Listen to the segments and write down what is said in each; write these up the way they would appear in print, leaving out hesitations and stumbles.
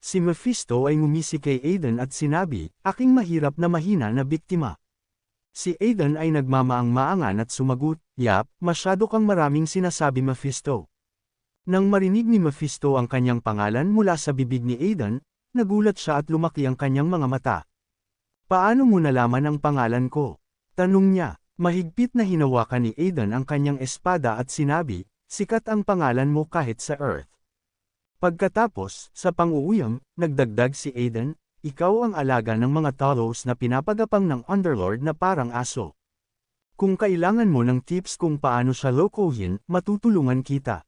Si Mephisto ay ngumisi kay Aiden at sinabi, "Aking mahirap na mahina na biktima." Si Aiden ay nagmamaang-maangan at sumagot, "Yap, masyado kang maraming sinasabi Mephisto." Nang marinig ni Mephisto ang kanyang pangalan mula sa bibig ni Aiden, nagulat siya at lumaki ang kanyang mga mata. "Paano mo nalaman ang pangalan ko?" tanong niya. Mahigpit na hinawakan ni Aiden ang kanyang espada at sinabi, "Sikat ang pangalan mo kahit sa Earth." Pagkatapos, sa pang-uuyam, nagdagdag si Aiden, "Ikaw ang alaga ng mga Talos na pinapagapang ng Underlord na parang aso. Kung kailangan mo ng tips kung paano siya lokohin, matutulungan kita."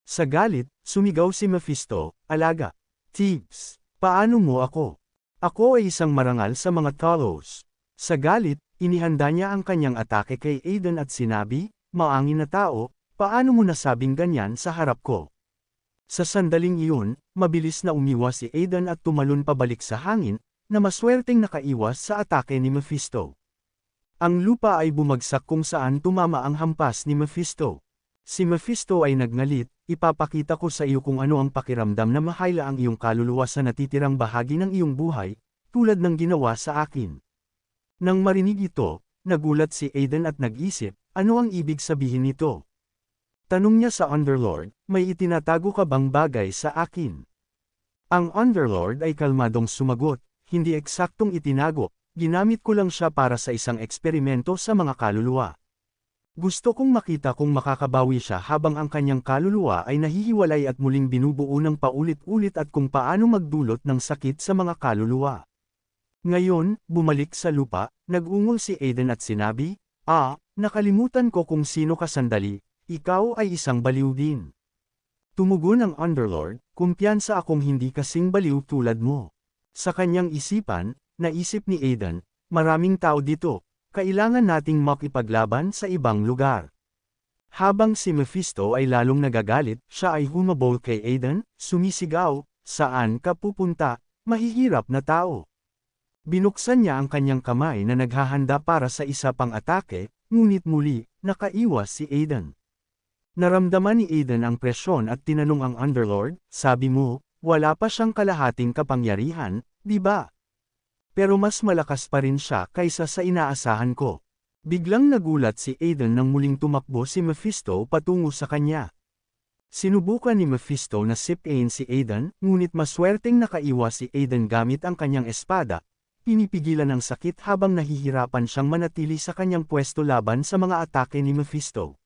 Sa galit, sumigaw si Mephisto, "Alaga. Tips. Paano mo ako? Ako ay isang marangal sa mga Talos." Sa galit, inihanda niya ang kanyang atake kay Aiden at sinabi, "Maangin na tao, paano mo nasabing ganyan sa harap ko?" Sa sandaling iyon, mabilis na umiwas si Aiden at tumalon pabalik sa hangin, na maswerteng nakaiwas sa atake ni Mephisto. Ang lupa ay bumagsak kung saan tumama ang hampas ni Mephisto. Si Mephisto ay nagngalit, "Ipapakita ko sa iyo kung ano ang pakiramdam na mahayla ang iyong kaluluwa sa natitirang bahagi ng iyong buhay, tulad ng ginawa sa akin." Nang marinig ito, nagulat si Aiden at nag-isip, ano ang ibig sabihin nito? Tanong niya sa Underlord, "May itinatago ka bang bagay sa akin?" Ang Underlord ay kalmadong sumagot, "Hindi eksaktong itinago, ginamit ko lang siya para sa isang eksperimento sa mga kaluluwa. Gusto kong makita kung makakabawi siya habang ang kanyang kaluluwa ay nahihiwalay at muling binubuo ng paulit-ulit at kung paano magdulot ng sakit sa mga kaluluwa." Ngayon, bumalik sa lupa, nag-ungol si Aiden at sinabi, nakalimutan ko kung sino ka sandali, ikaw ay isang baliw din." Tumugon ang Underlord, "Kumpiyansa akong hindi kasing baliw tulad mo." Sa kanyang isipan, naisip ni Aiden, "Maraming tao dito, kailangan nating makipaglaban sa ibang lugar." Habang si Mephisto ay lalong nagagalit, siya ay humabol kay Aiden, sumisigaw, "Saan ka pupunta, mahihirap na tao?" Binuksan niya ang kanyang kamay na naghahanda para sa isa pang atake, ngunit muli, nakaiwas si Aiden. Naramdaman ni Aiden ang presyon at tinanong ang Underlord, "Sabi mo, wala pa siyang kalahating kapangyarihan, di ba? Pero mas malakas pa rin siya kaysa sa inaasahan ko." Biglang nagulat si Aiden nang muling tumakbo si Mephisto patungo sa kanya. Sinubukan ni Mephisto na sipain si Aiden, ngunit maswerteng nakaiwas si Aiden gamit ang kanyang espada, pinipigilan ng sakit habang nahihirapan siyang manatili sa kanyang pwesto laban sa mga atake ni Mephisto.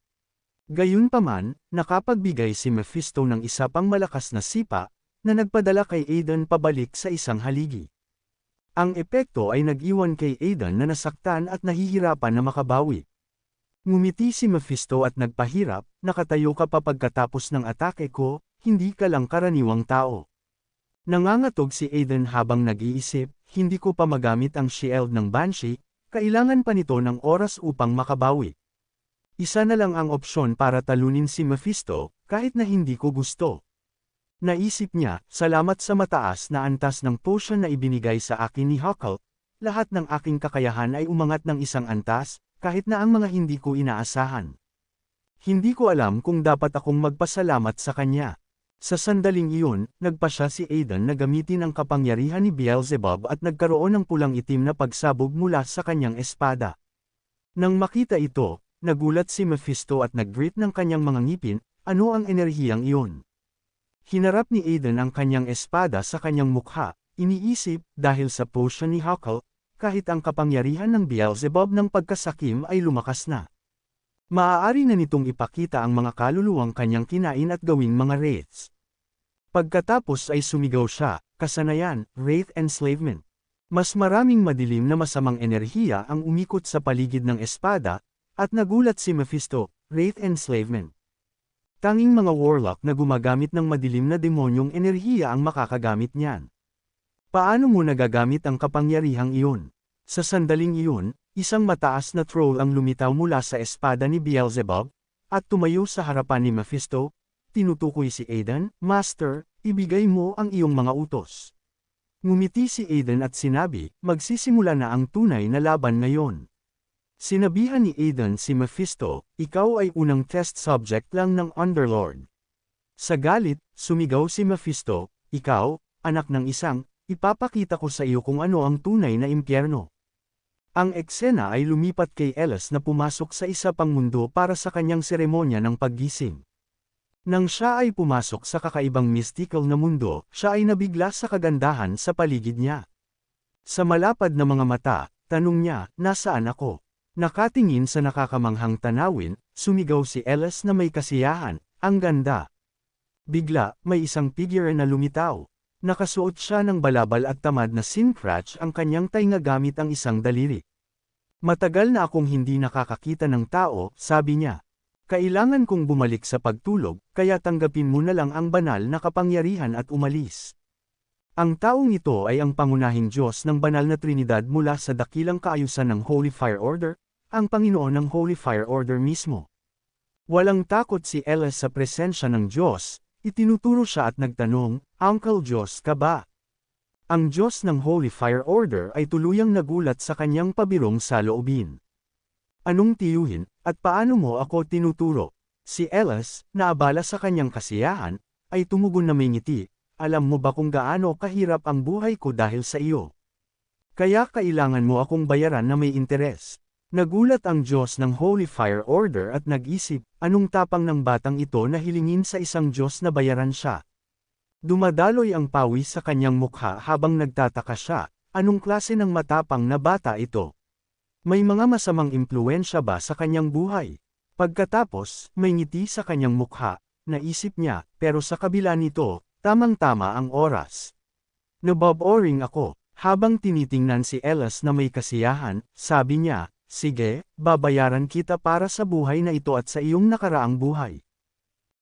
Gayunpaman, nakapagbigay si Mephisto ng isa pang malakas na sipa, na nagpadala kay Aiden pabalik sa isang haligi. Ang epekto ay nag-iwan kay Aiden na nasaktan at nahihirapan na makabawi. Ngumiti si Mephisto at nagpahirap, "Nakatayo ka pa pagkatapos ng atake ko, hindi ka lang karaniwang tao." Nangangatog si Aiden habang nag-iisip, "Hindi ko pa magamit ang shield ng Banshee, kailangan pa nito ng oras upang makabawi. Isa na lang ang opsyon para talunin si Mephisto, kahit na hindi ko gusto." Naisip niya, "Salamat sa mataas na antas ng potion na ibinigay sa akin ni Huckle, lahat ng aking kakayahan ay umangat ng isang antas, kahit na ang mga hindi ko inaasahan. Hindi ko alam kung dapat akong magpasalamat sa kanya." Sa sandaling iyon, nagpasya si Aiden na gamitin ang kapangyarihan ni Beelzebub at nagkaroon ng pulang itim na pagsabog mula sa kanyang espada. Nang makita ito, nagulat si Mephisto at nag-grit ng kanyang mga ngipin, "Ano ang enerhiyang iyon?" Hinarap ni Aiden ang kanyang espada sa kanyang mukha, iniisip, dahil sa potion ni Huckle, kahit ang kapangyarihan ng Beelzebub ng pagkasakim ay lumakas na. Maaari na nitong ipakita ang mga kaluluwang kanyang kinain at gawing mga wraiths. Pagkatapos ay sumigaw siya, "Kasanayan, wraith enslavement." Mas maraming madilim na masamang enerhiya ang umikot sa paligid ng espada, at nagulat si Mephisto, "Wraith enslavement. Tanging mga warlock na gumagamit ng madilim na demonyong enerhiya ang makakagamit niyan. Paano mo nagagamit ang kapangyarihang iyon?" Sa sandaling iyon, isang mataas na troll ang lumitaw mula sa espada ni Beelzebub, at tumayo sa harapan ni Mephisto. Tinutukoy si Aiden, "Master, ibigay mo ang iyong mga utos." Ngumiti si Aiden at sinabi, "Magsisimula na ang tunay na laban ngayon." Sinabihan ni Aiden si Mephisto, "Ikaw ay unang test subject lang ng Underlord." Sa galit, sumigaw si Mephisto, "Ikaw, anak ng isang, ipapakita ko sa iyo kung ano ang tunay na impyerno. Ang eksena ay lumipat kay Ellis na pumasok sa isa pang mundo para sa kanyang seremonya ng paggising. Nang siya ay pumasok sa kakaibang mystical na mundo, siya ay nabigla sa kagandahan sa paligid niya. Sa malapad na mga mata, tanong niya, nasaan ako? Nakatingin sa nakakamanghang tanawin, sumigaw si Ellis na may kasiyahan, ang ganda. Bigla, may isang figure na lumitaw. Nakasuot siya ng balabal at tamad na sincratch ang kanyang tainga gamit ang isang daliri. Matagal na akong hindi nakakakita ng tao, sabi niya. Kailangan kong bumalik sa pagtulog, kaya tanggapin mo na lang ang banal na kapangyarihan at umalis. Ang taong ito ay ang pangunahing Diyos ng banal na Trinidad mula sa dakilang kaayusan ng Holy Fire Order, ang Panginoon ng Holy Fire Order mismo. Walang takot si Ellis sa presensya ng Diyos, itinuturo siya at nagtanong, Uncle Diyos ka ba? Ang Diyos ng Holy Fire Order ay tuluyang nagulat sa kanyang pabirong saloobin. Anong tiyuhin, at paano mo ako tinuturo? Si Ellis, naabala sa kanyang kasiyahan, ay tumugon na may ngiti, alam mo ba kung gaano kahirap ang buhay ko dahil sa iyo? Kaya kailangan mo akong bayaran na may interes. Nagulat ang Diyos ng Holy Fire Order at nag-isip, anong tapang ng batang ito na hilingin sa isang Diyos na bayaran siya. Dumadaloy ang pawis sa kanyang mukha habang nagtataka siya, anong klase ng matapang na bata ito? May mga masamang impluwensya ba sa kanyang buhay? Pagkatapos, may ngiti sa kanyang mukha, naisip niya, pero sa kabila nito, tamang-tama ang oras. Naboboring ako, habang tinitingnan si Ellis na may kasiyahan, sabi niya, sige, babayaran kita para sa buhay na ito at sa iyong nakaraang buhay.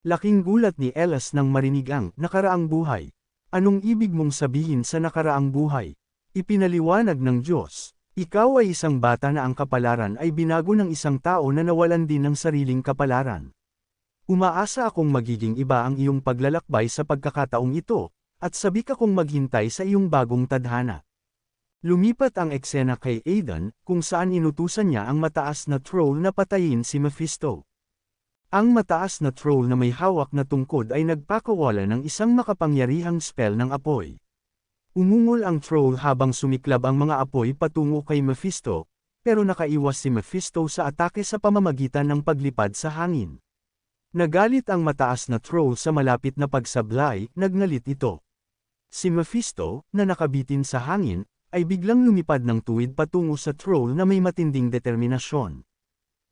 Laking gulat ni Ellis nang marinig ang nakaraang buhay. Anong ibig mong sabihin sa nakaraang buhay? Ipinaliwanag ng Diyos. Ikaw ay isang bata na ang kapalaran ay binago ng isang tao na nawalan din ng sariling kapalaran. Umaasa akong magiging iba ang iyong paglalakbay sa pagkakataong ito, at sabik akong maghintay sa iyong bagong tadhana. Lumipat ang eksena kay Aidan, kung saan inutusan niya ang mataas na troll na patayin si Mephisto. Ang mataas na troll na may hawak na tungkod ay nagpakawala ng isang makapangyarihang spell ng apoy. Umungol ang troll habang sumiklab ang mga apoy patungo kay Mephisto, pero nakaiwas si Mephisto sa atake sa pamamagitan ng paglipad sa hangin. Nagalit ang mataas na troll sa malapit na pagsablay, nagngalit ito. Si Mephisto, na nakabitin sa hangin, ay biglang lumipad ng tuwid patungo sa troll na may matinding determinasyon.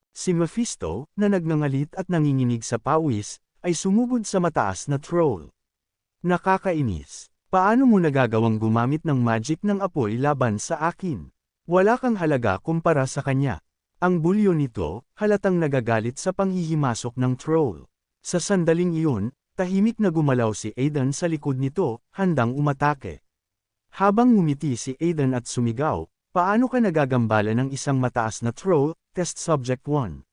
Si Mephisto, na nagngangalit at nanginginig sa pawis, ay sumugod sa mataas na troll. Nakakainis. Paano mo nagagawang gumamit ng magic ng apoy laban sa akin? Wala kang halaga kumpara sa kanya. Ang bulyo nito, halatang nagagalit sa panghihimasok ng troll. Sa sandaling iyon, tahimik na gumalaw si Aidan sa likod nito, handang umatake. Habang ngumiti si Aidan at sumigaw, paano ka nagagambala ng isang mataas na troll, test subject 1.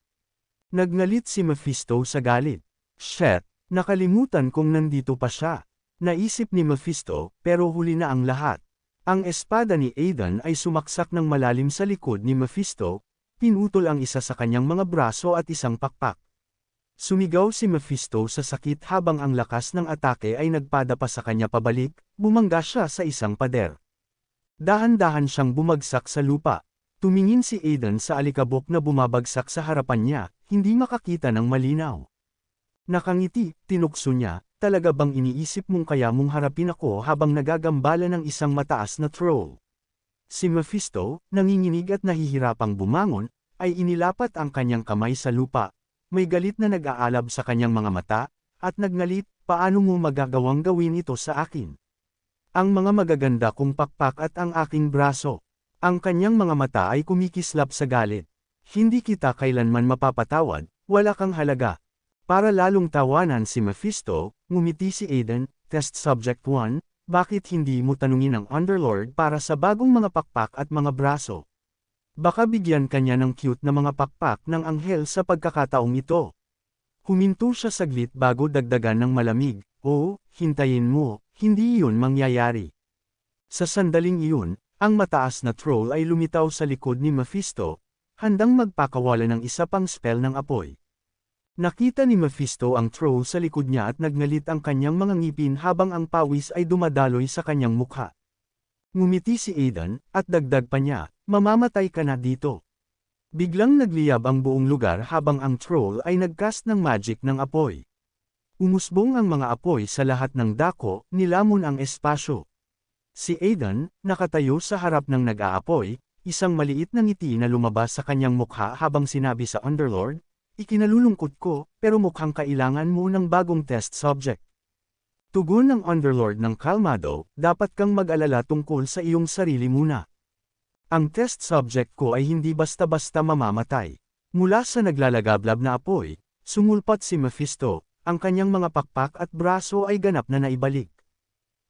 Nagngalit si Mephisto sa galit. Shit, nakalimutan kong nandito pa siya. Naisip ni Mephisto, pero huli na ang lahat. Ang espada ni Aidan ay sumaksak ng malalim sa likod ni Mephisto, pinutol ang isa sa kanyang mga braso at isang pakpak. Sumigaw si Mephisto sa sakit habang ang lakas ng atake ay nagpadapa sa kanya pabalik, bumangga siya sa isang pader. Dahan-dahan siyang bumagsak sa lupa. Tumingin si Aidan sa alikabok na bumabagsak sa harapan niya, hindi makakita ng malinaw. Nakangiti, tinukso niya, talaga bang iniisip mong kaya mong harapin ako habang nagagambala ng isang mataas na troll? Si Mephisto, nanginginig at nahihirapang bumangon, ay inilapat ang kanyang kamay sa lupa, may galit na nag-aalab sa kanyang mga mata, at nagngalit, paano mo magagawang gawin ito sa akin? Ang mga magaganda kong pakpak at ang aking braso. Ang kanyang mga mata ay kumikislap sa galit. Hindi kita kailanman mapapatawad, wala kang halaga. Para lalong tawanan si Mephisto, ngumiti si Aidan, test subject 1, bakit hindi mo tanungin ang Underlord para sa bagong mga pakpak at mga braso? Baka bigyan kanya ng cute na mga pakpak ng anghel sa pagkakataong ito. Huminto siya saglit bago dagdagan ng malamig, hintayin mo, hindi iyon mangyayari. Sa sandaling iyon, ang mataas na troll ay lumitaw sa likod ni Mephisto, handang magpakawala ng isa pang spell ng apoy. Nakita ni Mephisto ang troll sa likod niya at nagngalit ang kanyang mga ngipin habang ang pawis ay dumadaloy sa kanyang mukha. Ngumiti si Aidan, at dagdag pa niya, mamamatay ka na dito. Biglang nagliyab ang buong lugar habang ang troll ay nagcast ng magic ng apoy. Umusbong ang mga apoy sa lahat ng dako, nilamon ang espasyo. Si Aidan, nakatayo sa harap ng nag-aapoy, isang maliit na ngiti na lumabas sa kanyang mukha habang sinabi sa Underlord, ikinalulungkot ko, pero mukhang kailangan mo ng bagong test subject. Tugon ng Underlord ng kalmado, dapat kang mag-alala tungkol sa iyong sarili muna. Ang test subject ko ay hindi basta-basta mamamatay. Mula sa naglalagablab na apoy, sumulpat si Mephisto, ang kanyang mga pakpak at braso ay ganap na naibalik.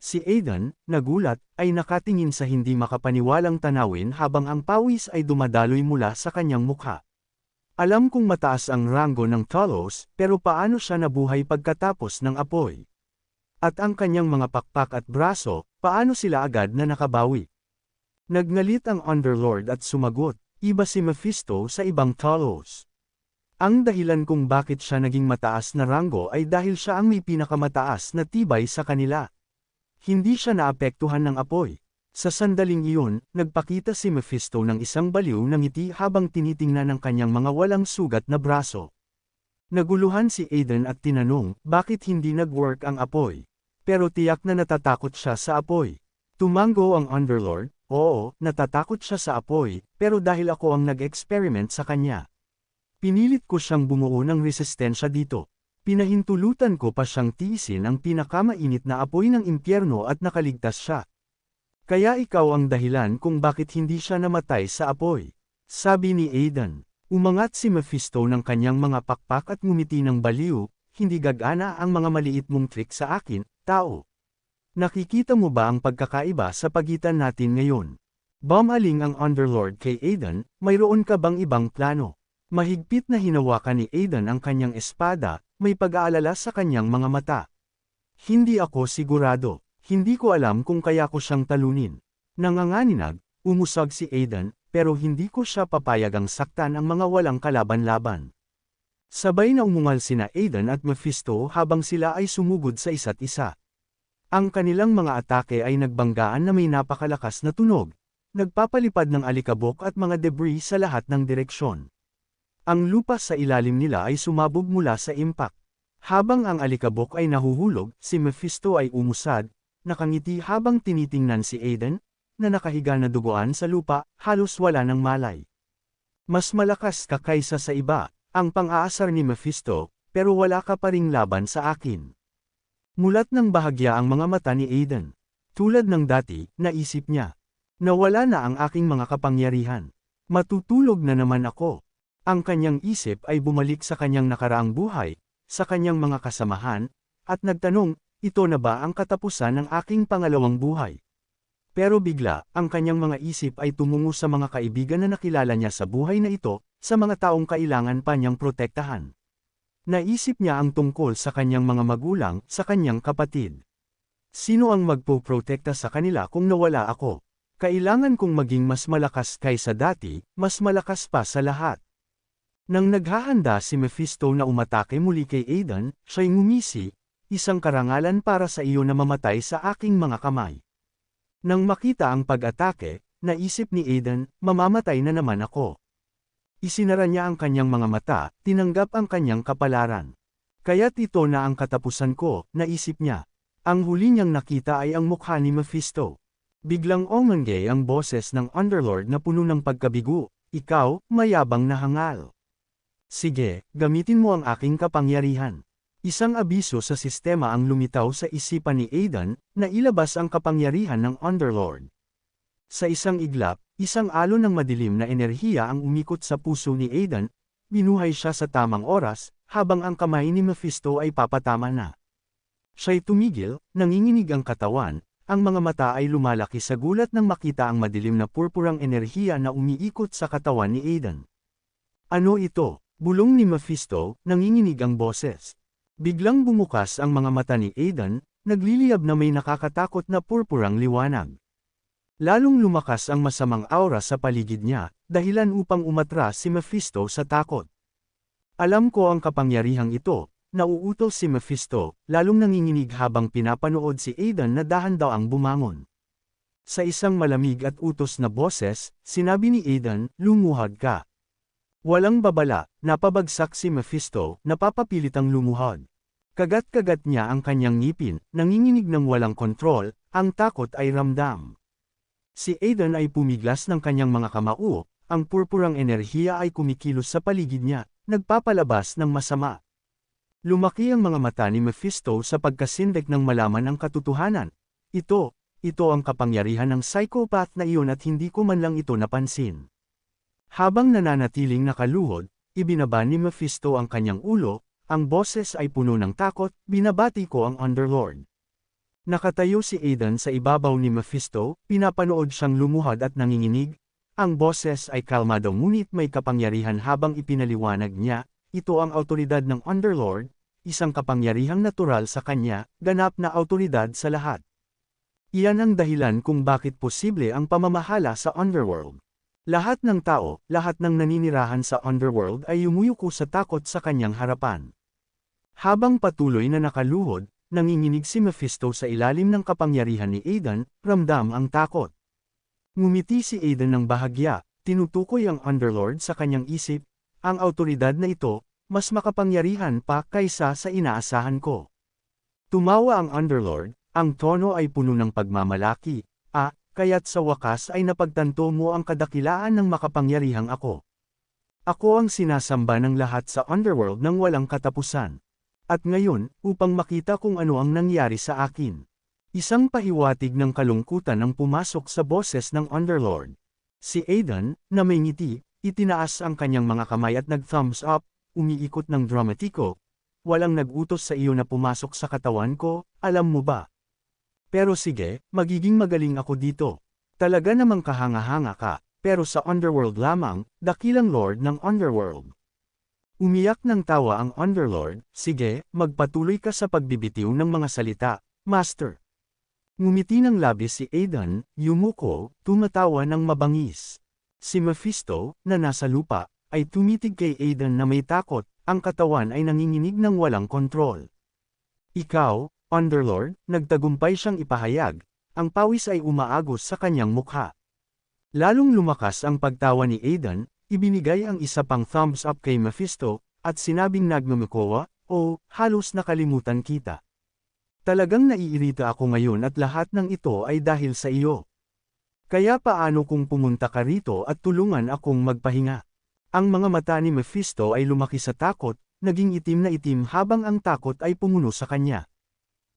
Si Aidan, nagulat, ay nakatingin sa hindi makapaniwalang tanawin habang ang pawis ay dumadaloy mula sa kanyang mukha. Alam kong mataas ang ranggo ng Talos, pero paano siya nabuhay pagkatapos ng apoy? At ang kanyang mga pakpak at braso, paano sila agad na nakabawi? Nagngalit ang Underlord at sumagot, iba si Mephisto sa ibang Talos. Ang dahilan kung bakit siya naging mataas na ranggo ay dahil siya ang may pinakamataas na tibay sa kanila. Hindi siya naapektuhan ng apoy. Sa sandaling iyon, nagpakita si Mephisto ng isang baliw na ngiti habang tinitingnan ang kanyang mga walang sugat na braso. Naguluhan si Aidan at tinanong, bakit hindi nag-work ang apoy? Pero tiyak na natatakot siya sa apoy. Tumango ang Underlord, oo, natatakot siya sa apoy, pero dahil ako ang nag-experiment sa kanya. Pinilit ko siyang bumuo ng resistensya dito. Pinahintulutan ko pa siyang tiisin ang pinakamainit na apoy ng impyerno at nakaligtas siya. Kaya ikaw ang dahilan kung bakit hindi siya namatay sa apoy. Sabi ni Aidan. Umangat si Mephisto ng kanyang mga pakpak at ngumiti ng baliw, hindi gagana ang mga maliit mong trick sa akin, tao. Nakikita mo ba ang pagkakaiba sa pagitan natin ngayon? Bumaling ang Underlord kay Aidan, mayroon ka bang ibang plano? Mahigpit na hinawakan ni Aidan ang kanyang espada, may pag-aalala sa kanyang mga mata. Hindi ako sigurado, hindi ko alam kung kaya ko siyang talunin. Nanganganinag, umusag si Aidan, pero hindi ko siya papayagang saktan ang mga walang kalaban-laban. Sabay na umungal sina Aidan at Mephisto habang sila ay sumugod sa isa't isa. Ang kanilang mga atake ay nagbanggaan na may napakalakas na tunog, nagpapalipad ng alikabok at mga debris sa lahat ng direksyon. Ang lupa sa ilalim nila ay sumabog mula sa impact. Habang ang alikabok ay nahuhulog, si Mephisto ay umusad, nakangiti habang tinitingnan si Aidan, na nakahiga na duguan sa lupa, halos wala ng malay. Mas malakas ka kaysa sa iba, ang pang-aasar ni Mephisto, pero wala ka pa ring laban sa akin. Mulat ng bahagya ang mga mata ni Aidan. Tulad ng dati, naisip niya. Nawala na ang aking mga kapangyarihan. Matutulog na naman ako. Ang kanyang isip ay bumalik sa kanyang nakaraang buhay, sa kanyang mga kasamahan, at nagtanong, ito na ba ang katapusan ng aking pangalawang buhay? Pero bigla, ang kanyang mga isip ay tumungo sa mga kaibigan na nakilala niya sa buhay na ito, sa mga taong kailangan pa niyang protektahan. Naisip niya ang tungkol sa kanyang mga magulang, sa kanyang kapatid. Sino ang magpoprotekta sa kanila kung nawala ako? Kailangan kong maging mas malakas kaysa dati, mas malakas pa sa lahat. Nang naghahanda si Mephisto na umatake muli kay Aidan, siya'y ngumisi, isang karangalan para sa iyo na mamatay sa aking mga kamay. Nang makita ang pag-atake, naisip ni Aidan, mamamatay na naman ako. Isinara niya ang kanyang mga mata, tinanggap ang kanyang kapalaran. Kaya't ito na ang katapusan ko, naisip niya. Ang huli niyang nakita ay ang mukha ni Mephisto. Biglang umangay ang boses ng Underlord na puno ng pagkabigo, ikaw, mayabang na hangal. Sige, gamitin mo ang aking kapangyarihan. Isang abiso sa sistema ang lumitaw sa isipan ni Aidan, na ilabas ang kapangyarihan ng Underlord. Sa isang iglap, isang alon ng madilim na enerhiya ang umikot sa puso ni Aidan, binuhay siya sa tamang oras, habang ang kamay ni Mephisto ay papatama na. Siya'y tumigil, nanginginig ang katawan, ang mga mata ay lumalaki sa gulat nang makita ang madilim na purpurang enerhiya na umiikot sa katawan ni Aidan. Ano ito? Bulong ni Mephisto, nanginginig ang boses. Biglang bumukas ang mga mata ni Aidan, nagliliyab na may nakakatakot na purpurang liwanag. Lalong lumakas ang masamang aura sa paligid niya, dahilan upang umatras si Mephisto sa takot. Alam ko ang kapangyarihang ito, nauutos si Mephisto, lalong nanginginig habang pinapanood si Aidan na dahan-daang bumangon. Sa isang malamig at utos na boses, sinabi ni Aidan, lumuhod ka. Walang babala, napabagsak si Mephisto, napapapilitang lumuhod. Kagat-kagat niya ang kanyang ngipin, nanginginig ng walang kontrol, ang takot ay ramdam. Si Aidan ay pumiglas ng kanyang mga kamao, ang purpurang enerhiya ay kumikilos sa paligid niya, nagpapalabas ng masama. Lumaki ang mga mata ni Mephisto sa pagkasindak ng malaman ang katotohanan. Ito ang kapangyarihan ng psychopath na iyon at hindi ko man lang ito napansin. Habang nananatiling nakaluhod, ibinaba ni Mephisto ang kanyang ulo, ang boses ay puno ng takot, binabati ko ang Underlord. Nakatayo si Aidan sa ibabaw ni Mephisto, pinapanood siyang lumuhod at nanginginig, ang boses ay kalmado ngunit may kapangyarihan habang ipinaliwanag niya, ito ang autoridad ng Underlord, isang kapangyarihang natural sa kanya, ganap na autoridad sa lahat. Iyan ang dahilan kung bakit posible ang pamamahala sa Underworld. Lahat ng tao, lahat ng naninirahan sa Underworld ay yumuyuko sa takot sa kanyang harapan. Habang patuloy na nakaluhod, nanginginig si Mephisto sa ilalim ng kapangyarihan ni Aidan, ramdam ang takot. Ngumiti si Aidan ng bahagya, tinutukoy ang Underlord sa kanyang isip, ang autoridad na ito, mas makapangyarihan pa kaysa sa inaasahan ko. Tumawa ang Underlord, ang tono ay puno ng pagmamalaki, kaya't sa wakas ay napagtanto mo ang kadakilaan ng makapangyarihang ako. Ako ang sinasamba ng lahat sa Underworld ng walang katapusan. At ngayon, upang makita kung ano ang nangyari sa akin. Isang pahiwatig ng kalungkutan ang pumasok sa boses ng Underlord. Si Aidan, na may ngiti, itinaas ang kanyang mga kamay at nag-thumbs up, umiikot ng dramatiko. Walang nag-utos sa iyo na pumasok sa katawan ko, alam mo ba? Pero sige, magiging magaling ako dito. Talaga namang kahanga-hanga ka, pero sa Underworld lamang, dakilang Lord ng Underworld. Umiyak ng tawa ang Underlord, sige, magpatuloy ka sa pagbibitiw ng mga salita, Master. Ngumiti ng labis si Aidan, yumuko, tumatawa ng mabangis. Si Mephisto, na nasa lupa, ay tumitig kay Aidan na may takot, ang katawan ay nanginginig ng walang kontrol. Ikaw, Underlord, nagtagumpay siyang ipahayag, ang pawis ay umaagos sa kanyang mukha. Lalong lumakas ang pagtawa ni Aidan, ibinigay ang isa pang thumbs up kay Mephisto, at sinabing nagmumukowa, halos nakalimutan kita. Talagang naiirita ako ngayon at lahat ng ito ay dahil sa iyo. Kaya paano kung pumunta ka rito at tulungan akong magpahinga? Ang mga mata ni Mephisto ay lumaki sa takot, naging itim na itim habang ang takot ay pumuno sa kanya.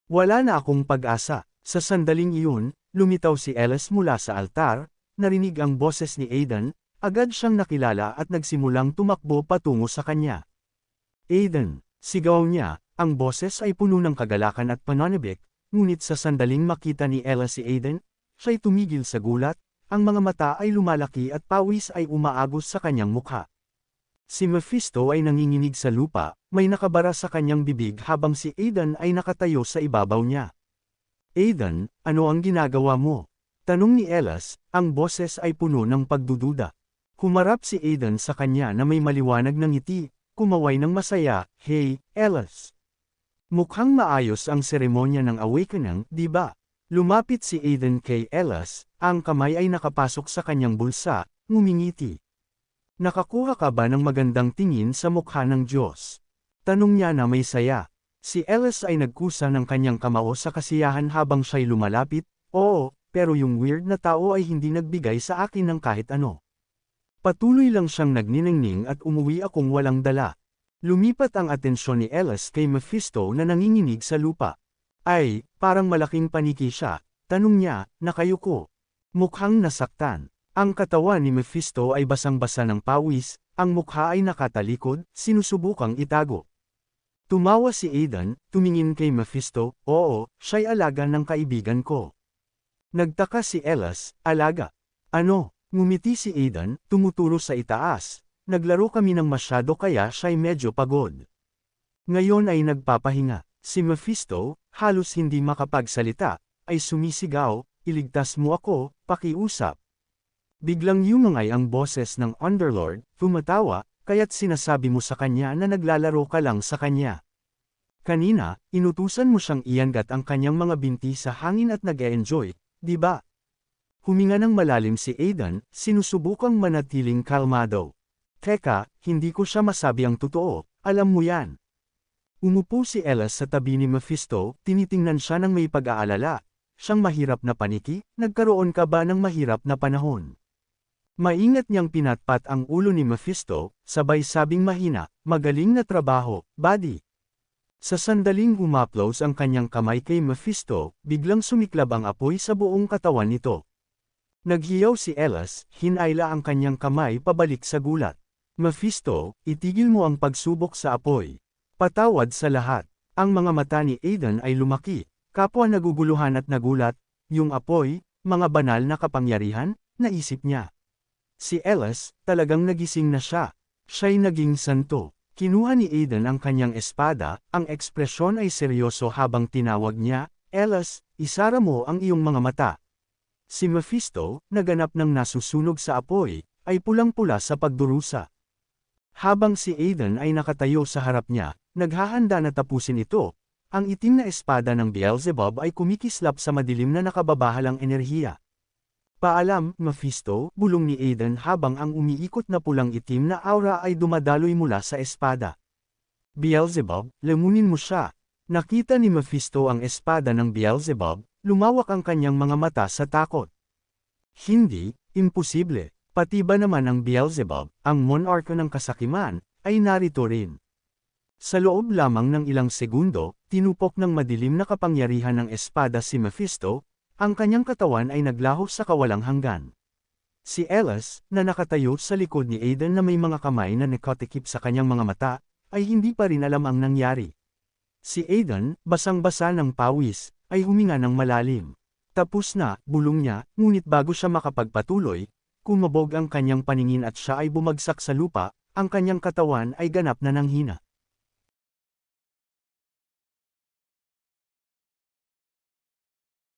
Wala na akong pag-asa. Sa sandaling iyon, lumitaw si Ellis mula sa altar, narinig ang boses ni Aidan, agad siyang nakilala at nagsimulang tumakbo patungo sa kanya. Aidan, sigaw niya, ang boses ay puno ng kagalakan at pananabik, ngunit sa sandaling makita ni Ellis si Aidan, siya'y tumigil sa gulat, ang mga mata ay lumalaki at pawis ay umaagos sa kanyang mukha. Si Mephisto ay nanginginig sa lupa, may nakabara sa kanyang bibig habang si Aidan ay nakatayo sa ibabaw niya. Aidan, ano ang ginagawa mo? Tanong ni Ellis, ang boses ay puno ng pagdududa. Humarap si Aidan sa kanya na may maliwanag ng ngiti, kumaway ng masaya, hey, Ellis. Mukhang maayos ang seremonya ng awakening, di ba? Lumapit si Aidan kay Ellis, ang kamay ay nakapasok sa kanyang bulsa, ngumingiti. Nakakuha ka ba ng magandang tingin sa mukha ng Diyos? Tanong niya na may saya. Si Ellis ay nagkusa ng kanyang kamao sa kasiyahan habang siya'y lumalapit, oo, pero yung weird na tao ay hindi nagbigay sa akin ng kahit ano. Patuloy lang siyang nagniningning at umuwi akong walang dala. Lumipat ang atensyon ni Ellis kay Mephisto na nanginginig sa lupa. Ay, parang malaking paniki siya, tanong niya, nakayuko. Mukhang nasaktan. Ang katawan ni Mephisto ay basang-basa ng pawis, ang mukha ay nakatalikod, sinusubukang itago. Tumawa si Aidan, tumingin kay Mephisto, oo, siya'y alaga ng kaibigan ko. Nagtaka si Ellis, alaga. Ano? Ngumiti si Aidan, tumuturo sa itaas. Naglaro kami ng masyado kaya siya'y medyo pagod. Ngayon ay nagpapahinga. Si Mephisto, halos hindi makapagsalita, ay sumisigaw, iligtas mo ako, pakiusap. Biglang yumangay ang boses ng Underlord, tumatawa, kaya't sinasabi mo sa kanya na naglalaro ka lang sa kanya. Kanina, inutusan mo siyang iangat ang kanyang mga binti sa hangin at nag-e-enjoy, di ba? Huminga ng malalim si Aidan, sinusubukang manatiling kalmado. Teka, hindi ko siya masabi ang totoo, alam mo yan. Umupo si Ellis sa tabi ni Mephisto, tinitingnan siya ng may pag-aalala. Siyang mahirap na paniki, nagkaroon ka ba ng mahirap na panahon? Maingat niyang pinatpat ang ulo ni Mephisto, sabay sabing mahina, magaling na trabaho, buddy. Sa sandaling humaplos ang kanyang kamay kay Mephisto, biglang sumiklab ang apoy sa buong katawan nito. Naghiyaw si Ellis, hinayla ang kanyang kamay pabalik sa gulat. Mephisto, itigil mo ang pagsubok sa apoy. Patawad sa lahat. Ang mga mata ni Aidan ay lumaki. Kapwa naguguluhan at nagulat, yung apoy, mga banal na kapangyarihan, naisip niya. Si Ellis, talagang nagising na siya. Siya'y naging santo. Kinuha ni Aidan ang kanyang espada, ang ekspresyon ay seryoso habang tinawag niya, Ellis, isara mo ang iyong mga mata. Si Mephisto, naganap ng nasusunog sa apoy, ay pulang-pula sa pagdurusa. Habang si Aidan ay nakatayo sa harap niya, naghahanda na tapusin ito, ang itim na espada ng Beelzebub ay kumikislap sa madilim na nakababahalang enerhiya. Paalam, Mephisto, bulong ni Aidan habang ang umiikot na pulang itim na aura ay dumadaloy mula sa espada. Beelzebub, lamunin mo siya. Nakita ni Mephisto ang espada ng Beelzebub, lumawak ang kanyang mga mata sa takot. Hindi, imposible. Pati ba naman ang Beelzebub, ang monarko ng kasakiman, ay narito rin. Sa loob lamang ng ilang segundo, tinupok ng madilim na kapangyarihan ng espada si Mephisto, ang kanyang katawan ay naglaho sa kawalang hanggan. Si Ellis, na nakatayo sa likod ni Aidan na may mga kamay na nakatikip sa kanyang mga mata, ay hindi pa rin alam ang nangyari. Si Aidan, basang-basa ng pawis, ay huminga ng malalim. Tapos na, bulong niya, ngunit bago siya makapagpatuloy, kumabog ang kanyang paningin at siya ay bumagsak sa lupa, ang kanyang katawan ay ganap na nanghina.